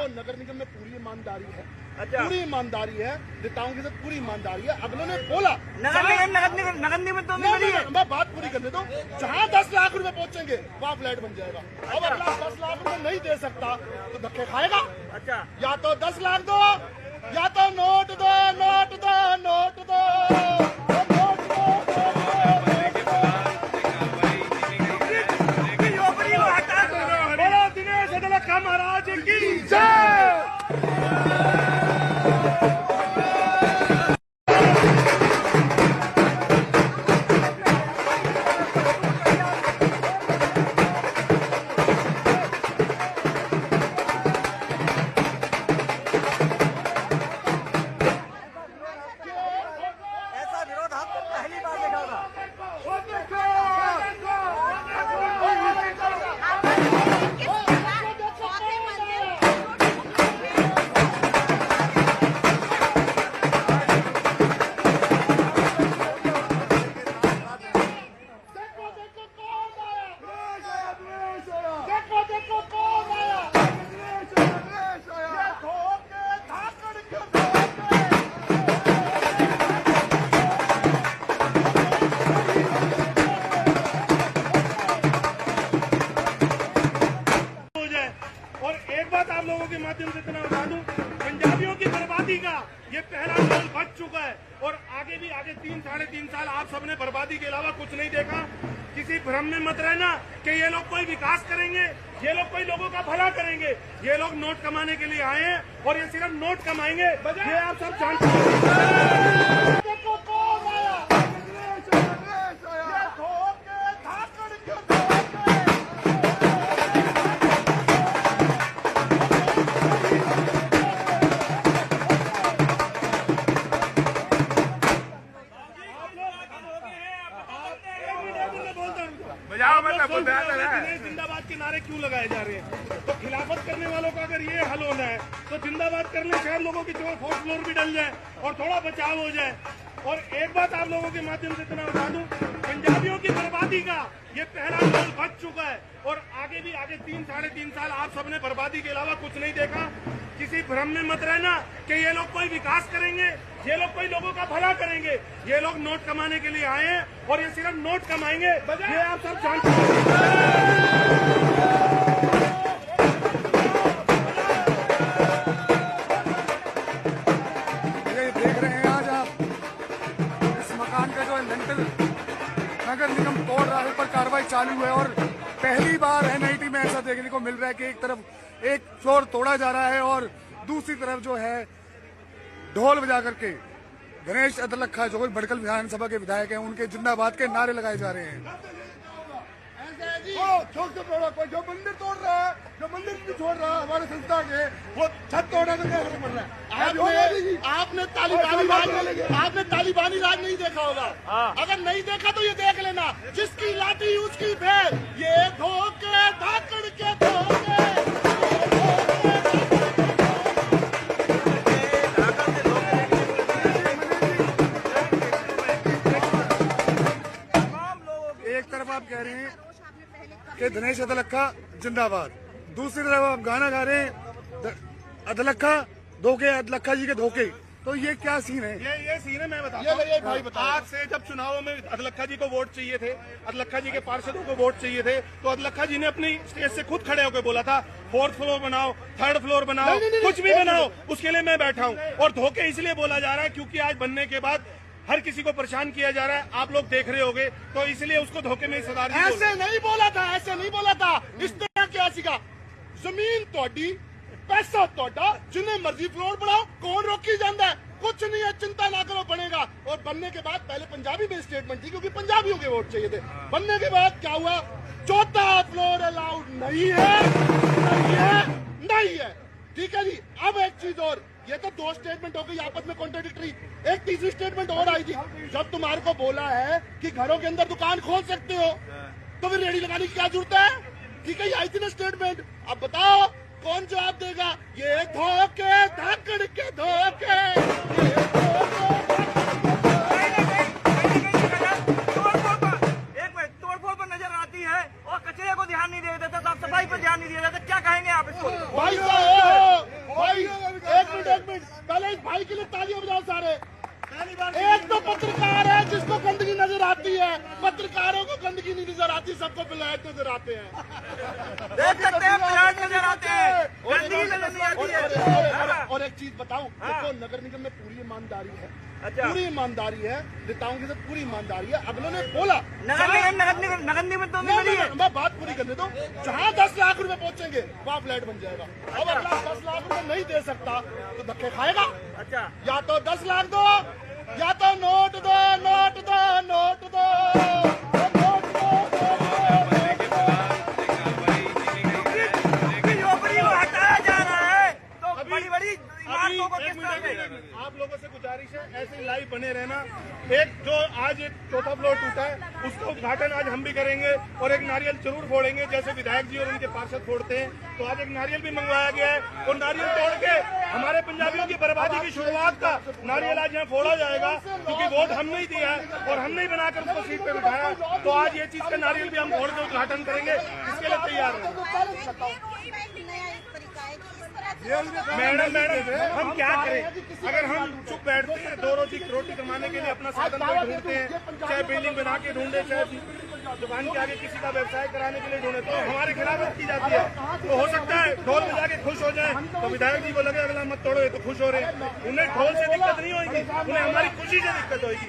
देखो नगर निगम में पूरी ईमानदारी है, अच्छा। पूरी ईमानदारी है, नेताओं के साथ पूरी ईमानदारी है। अगलों ने बोला नगर निगम तो मैं बात पूरी करने दो, जहाँ 10 लाख रुपए पहुँचेंगे वहाँ फ्लैट बन जाएगा। अब अगला 10 लाख रुपए नहीं दे सकता तो धक्के खाएगा। अच्छा, या तो 10 लाख दो या तो नोट दो, नोट दो, नोट दो, नोट दो। दिनेश अदलखा महाराज की जय। ऐसा विरोध आपको पहली बार देखा होगा। और एक बात आप लोगों के माध्यम से इतना बता दूं, पंजाबियों की बर्बादी का ये पहला साल बच चुका है और आगे भी आगे 3-3.5 साल आप सबने बर्बादी के अलावा कुछ नहीं देखा। किसी भ्रम में मत रहना कि ये लोग कोई विकास करेंगे, ये लोग कोई लोगों का भला करेंगे। ये लोग नोट कमाने के लिए आए हैं और ये सिर्फ नोट कमाएंगे, ये आप सब जानते हैं। जिंदाबाद के नारे क्यों लगाए जा रहे हैं? तो खिलाफत करने वालों का अगर ये हल होना है तो जिंदाबाद कर ले, शायद लोगों की जो फोर्थ फ्लोर भी डल जाए और थोड़ा बचाव हो जाए। और एक बात आप लोगों के माध्यम से इतना बता दूं, पंजाबियों की बर्बादी का ये पहला साल बच चुका है और आगे भी आगे 3-3.5 साल आप सबने बर्बादी के अलावा कुछ नहीं देखा। किसी भ्रम में मत रहना कि ये लोग कोई विकास करेंगे, ये लोग कोई लोगों का भला करेंगे। ये लोग नोट कमाने के लिए आए हैं और ये सिर्फ नोट कमाएंगे, ये आप सब जानते हैं। देख रहे हैं आज आप इस मकान का जो लिंटल नगर निगम तोड़ रहा है पर कार्रवाई चालू है और पहली बार एनआईटी में ऐसा देखने को मिल रहा है कि एक तरफ एक फ्लोर तोड़ा जा रहा है और दूसरी तरफ जो है ढोल बजा करके गणेश अदलखा जो भड़कल विधानसभा के विधायक हैं उनके जिंदाबाद के नारे लगाए जा रहे हैं। जो मंदिर तोड़ रहा है, जो मंदिर भी छोड़ रहा है हमारे संस्था के, वो छत तोड़ने का क्या फर्क पड़ रहा है? आपने तालिबानी राज नहीं देखा होगा। अगर नहीं देखा तो ये देख लेना, जिसकी लाठी उसकी भेड़, ये धोखे धाकड़ के धोखे। एक तरफ आप कह रहे हैं कि दिनेश अदलखा जिंदाबाद, दूसरी तरफ आप गाना गा रहे हैं अदलखा धोखे, अदलखा जी के धोखे। तो ये क्या सीन है? ये सीन है, मैं बताता हूँ। आज से जब चुनावों में अदलखा जी को वोट चाहिए थे, अदलखा जी के पार्षदों को वोट चाहिए थे, तो अदलखा जी ने अपनी स्टेज से खुद खड़े होकर बोला था 4th फ्लोर बनाओ, 3rd फ्लोर बनाओ, कुछ भी बनाओ, उसके लिए मैं बैठा हूँ। और धोखे इसलिए बोला जा रहा है क्योंकि आज बनने के बाद हर किसी को परेशान किया जा रहा है, आप लोग देख रहे होंगे, तो इसलिए उसको धोखे में सरदार जी ऐसे नहीं बोला था, ऐसे नहीं बोला था। इस तरह क्या सीखा? जमीन तोड़ी, पैसा तोड़ा, जिन्हें मर्जी फ्लोर बढ़ाओ, कौन रोकी जाता है? कुछ नहीं है, चिंता ना करो, बनेगा। और बनने के बाद पहले पंजाबी में स्टेटमेंट थी क्योंकि पंजाबियों के वोट चाहिए थे। बनने के बाद क्या हुआ? 4था फ्लोर अलाउड नहीं है, नहीं है, नहीं है। ठीक है जी। अब एक चीज और, ये तो 2 स्टेटमेंट हो गई आपस में कॉन्ट्राडिक्टरी। एक तीसरी स्टेटमेंट और आई थी, जब तुम्हारे को बोला है कि घरों के अंदर दुकान खोल सकते हो तो फिर रेडी लगाने की क्या जरूरत है? ठीक है, आई थी ना स्टेटमेंट। अब बताओ कौन जवाब देगा? ये धोखे धाकड़ के धोखे। तोड़फोड़ पर नजर आती है और कचरे को ध्यान नहीं दिया जाता, साफ सफाई पर ध्यान नहीं दिया जाता, क्या कहेंगे आप इसको? भाई साहब मिनट पहले इस भाई के लिए तालियां बजाओ सारे। एक तो पत्रकार है जिसको गंदगी नजर आती है, पत्रकारों को गंदगी नहीं नजर आती, सबको फ्लैट नजर आते हैं। देख सकते हैं फ्लैट नजर आते हैं, गंदगी नजर नहीं आती है। और एक चीज बताऊं, देखो नगर निगम में पूरी ईमानदारी है, अच्छा। पूरी ईमानदारी है, नेताओं के साथ पूरी ईमानदारी है। अगलों ने बोला नगद निगम तो नहीं मिली है। मैं बात पूरी करने दो, जहाँ 10 लाख रुपए पहुंचेंगे वहाँ फ्लैट बन जाएगा। अब अगला 10 लाख रुपए नहीं दे सकता तो धक्के खाएगा। अच्छा, या तो 10 लाख दो, या तो नोट दो, नोट दो, नोट दो, नोट दो, झोपड़ी को हटाया जा रहा है तो बड़ी बड़ी इमारतों को किस तरह से? आप लोगों से गुजारिश है ऐसे ही लाइव बने रहना। एक जो आज एक चौथा फ्लोर टूटा है उसका उद्घाटन आज हम भी करेंगे और एक नारियल जरूर फोड़ेंगे, जैसे विधायक जी और उनके पार्षद फोड़ते हैं। तो आज एक नारियल भी मंगवाया गया है और नारियल तोड़ के हमारे पंजाबियों की बर्बादी की शुरुआत का नारियल आज यहाँ फोड़ा जाएगा, क्योंकि वोट हमने ही दिया है और हमने ही बनाकर उसको सीट पे बिठाया। तो आज ये चीज का नारियल भी हम फोड़ के उद्घाटन करेंगे, इसके लिए तैयार है। मैडम हम क्या करें? अगर हम चुप बैठते हैं, 2 रोटी कमाने के लिए अपना साधन कोई ढूंढते हैं, चाहे बिल्डिंग बना के ढूंढे, चाहे दुकान के आगे किसी का व्यवसाय कराने के लिए ढूंढे, तो हमारे खिलाफ की जाती है। तो हो सकता है ढोल बजा के खुश हो जाए तो विधायक जी को लगे अगला मत तोड़ो, ये तो खुश हो रहे हैं। उन्हें ढोल से दिक्कत नहीं होगी, उन्हें हमारी खुशी से दिक्कत होगी।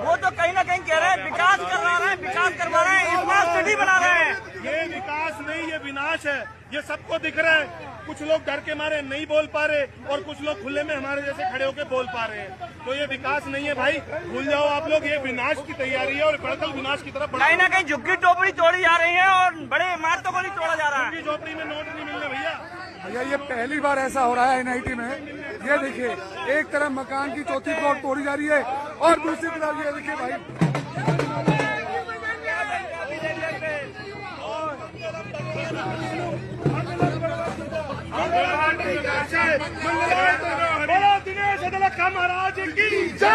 वो तो कहीं ना कहीं कह रहे हैं विकास करवा रहे हैं, विकास करवा रहे हैं, स्मार्ट सिटी बना रहे हैं। ये विकास नहीं, ये विनाश है, ये सबको दिख रहा है। कुछ लोग डर के मारे नहीं बोल पा रहे और कुछ लोग खुले में हमारे जैसे खड़े होकर बोल पा रहे हैं। तो ये विकास नहीं है भाई, भूल जाओ आप लोग, ये विनाश की तैयारी है और कड़कल विनाश की तरफ कहीं ना कहीं झुग्गी टोपड़ी तोड़ी जा रही है और बड़े इमारतों को नहीं तोड़ा जा रहा है। झोपड़ी में नोट नहीं मिलने भैया। भैया ये पहली बार ऐसा हो रहा है एनआईटी में। ये देखिए, एक तरफ मकान की चौथी फ्लोर तोड़ी जा रही है और दूसरी तरफ ये देखिए भाई बोलो दिनेश अदलखा महाराज की जय।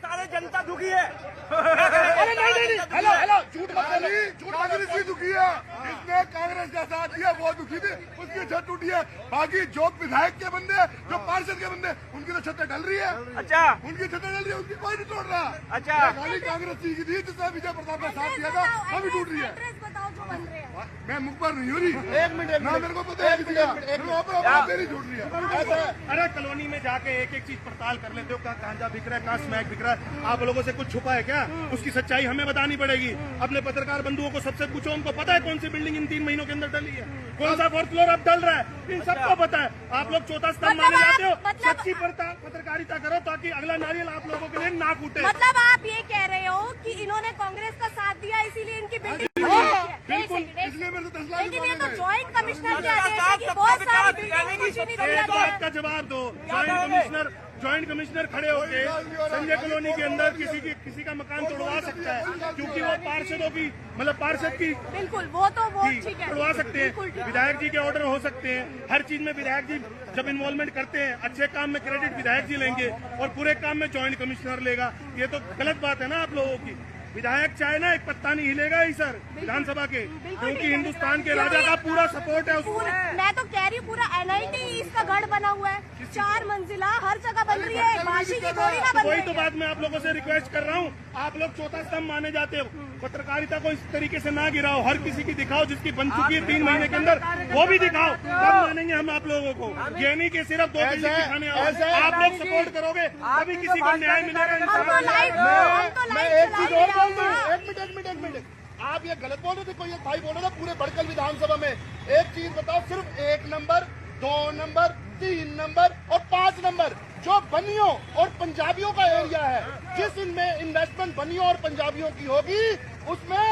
सारे जनता दुखी है। अरे नहीं, हेलो झूठ मत बोलिए, झूठ कांग्रेस भी दुखी है। इसने कांग्रेस का साथ दिया, वो दुखी थी, उसकी छत टूटी है। बाकी जो विधायक के बंदे, जो पार्षद के बंदे, उनकी तो छतें ढल रही है। अच्छा, उनकी छतें ढल रही है, उनकी कोई नहीं तोड़ रहा। अच्छा। खाली कांग्रेस की थी जिसने विजय प्रताप का साथ दिया था, अभी टूट रही है। मैं मुखबर नहीं हो रही। एक मिनट ना मेरे को पता है किसी का, मेरी छूट रही है। अरे कॉलोनी में जाके एक एक चीज पड़ताल कर लेते हो, कहाँ गांजा बिक रहा है, कहाँ स्मैक बिक रहा है। आप लोगों से कुछ छुपा है क्या? उसकी सच्चाई हमें बतानी पड़ेगी। अपने पत्रकार बंधुओं को सबसे पूछो, उनको पता है कौन सी बिल्डिंग इन 3 महीनों के अंदर डली है, कौन सा 4th फ्लोर अब डल रहा है, इन सबको पता है। आप लोग चौथा स्तंभ माने जाते हो। सच्ची पत्रकारिता करो ताकि अगला नारियल आप लोगों के लिए ना कूटे। मतलब आप ये कह रहे हो कि इन्होंने कांग्रेस का साथ दिया इसीलिए इनकी बिल्डिंग बिल्कुल, इसलिए मेरे को 10 लाख लेकिन ये तो ज्वाइंट कमिश्नर के आदेश है कि बहुत सारी बिल्डिंग कुछ नहीं दिया एक गया बात है। का जवाब दो। ज्वाइंट कमिश्नर खड़े होके संजय कॉलोनी के अंदर किसी का मकान तोड़वा सकता है, क्योंकि वो पार्षदों की मतलब पार्षद की बिल्कुल, वो ठीक है, तोड़वा सकते बिल्कुल हैं। ठीक है। विधायक जी के ऑर्डर हो सकते हैं। हर चीज में विधायक जी जब इन्वॉल्वमेंट करते हैं, अच्छे काम में क्रेडिट विधायक जी लेंगे और बुरे काम में ज्वाइंट कमिश्नर लेगा। ये तो गलत बात है ना आप लोगों की। विधायक चाहे ना एक पत्ता नहीं हिलेगा ही सर विधानसभा के, क्योंकि हिंदुस्तान के राजा का पूरा सपोर्ट है उसको। मैं तो कह रही हूँ पूरा एनआईटी इसका गढ़ बना हुआ है, 4 मंजिला हर जगह बन रही है, बाशी की थोड़ी ना बन वही रही तो है। बात मैं आप लोगों से रिक्वेस्ट कर रहा हूँ। आप लोग चौथा स्तंभ माने जाते हो, पत्रकारिता को इस तरीके से ना गिराओ। हर किसी की दिखाओ जिसकी बन चुकी है 3 महीने के अंदर, वो भी दिखाओ, तब मानेंगे हम आप लोगों को। ये नहीं कि सिर्फ 2 बिल्डिंग दिखाने आओ। आप लोग सपोर्ट करोगे तभी किसी को न्याय मिलेगा। मैं एक चीज और बोल दूं, एक मिनट, आप ये गलत बोल रहे थे। कोई एक भाई बोल रहा था पूरे बड़कल विधानसभा में। एक चीज बताओ, सिर्फ 1 नंबर, 2 नंबर, 3 नंबर और 5 नंबर जो बनियों और पंजाबियों का एरिया है, जिस इनमें इन्वेस्टमेंट बनियों और पंजाबियों की होगी उसमें